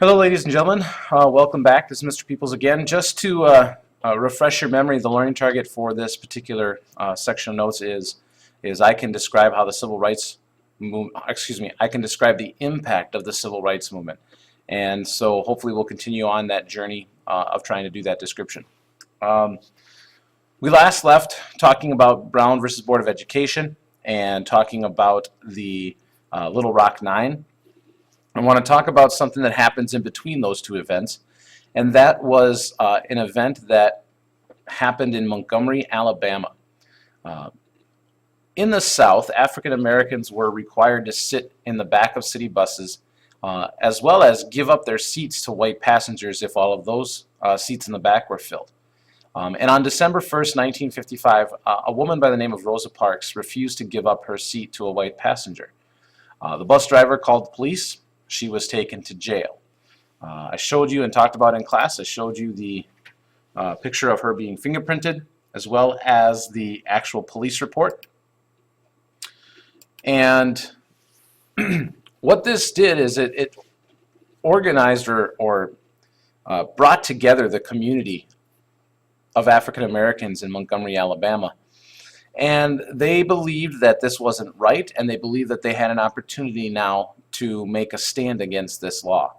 Hello, ladies and gentlemen. Welcome back. This is Mr. Peoples again. Just to refresh your memory, the learning target for this particular section of notes is I can describe how the civil rights I can describe the impact of the civil rights movement. And so hopefully we'll continue on that journey of trying to do that description. We last left talking about Brown versus Board of Education and talking about the Little Rock Nine. I want to talk about something that happens in between those two events, and that was an event that happened in Montgomery, Alabama. In the South, African Americans were required to sit in the back of city buses as well as give up their seats to white passengers if all of those seats in the back were filled. And on December 1st, 1955, a woman by the name of Rosa Parks refused to give up her seat to a white passenger. The bus driver called the police. She was taken to jail. I showed you and talked about in class, I showed you the picture of her being fingerprinted as well as the actual police report. And what this did is it organized or brought together the community of African Americans in Montgomery, Alabama. And they believed that this wasn't right, and they believed that they had an opportunity now to make a stand against this law.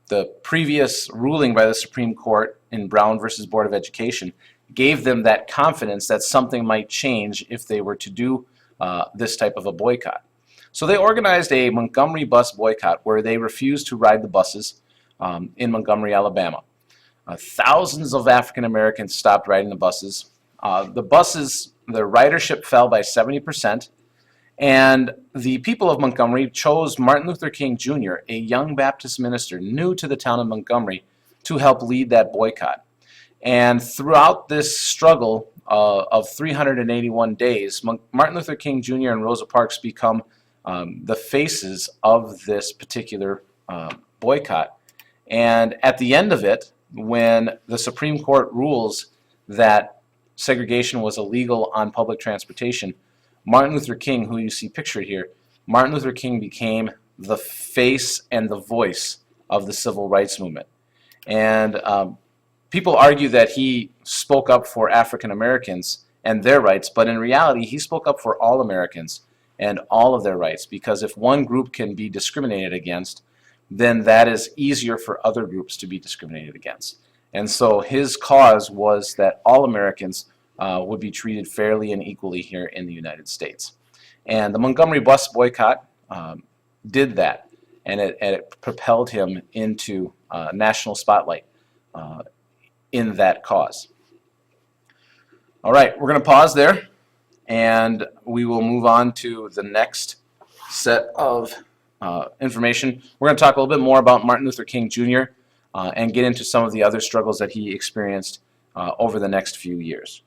The previous ruling by the Supreme Court in Brown versus Board of Education gave them that confidence that something might change if they were to do this type of a boycott. So they organized a Montgomery Bus Boycott where they refused to ride the buses in Montgomery, Alabama. Thousands of African Americans stopped riding the buses. The ridership fell by 70%, and the people of Montgomery chose Martin Luther King Jr., a young Baptist minister new to the town of Montgomery, to help lead that boycott. And throughout this struggle of 381 days, Martin Luther King Jr. and Rosa Parks become the faces of this particular boycott. And at the end of it, when the Supreme Court rules that segregation was illegal on public transportation, Martin Luther King, who you see pictured here, Martin Luther King became the face and the voice of the civil rights movement. And people argue that he spoke up for African Americans and their rights, but in reality he spoke up for all Americans and all of their rights, because if one group can be discriminated against, then that is easier for other groups to be discriminated against. And so his cause was that all Americans would be treated fairly and equally here in the United States. And the Montgomery Bus Boycott did that, and it propelled him into national spotlight in that cause. All right, we're going to pause there, and we will move on to the next set of information. We're going to talk a little bit more about Martin Luther King Jr. And get into some of the other struggles that he experienced over the next few years.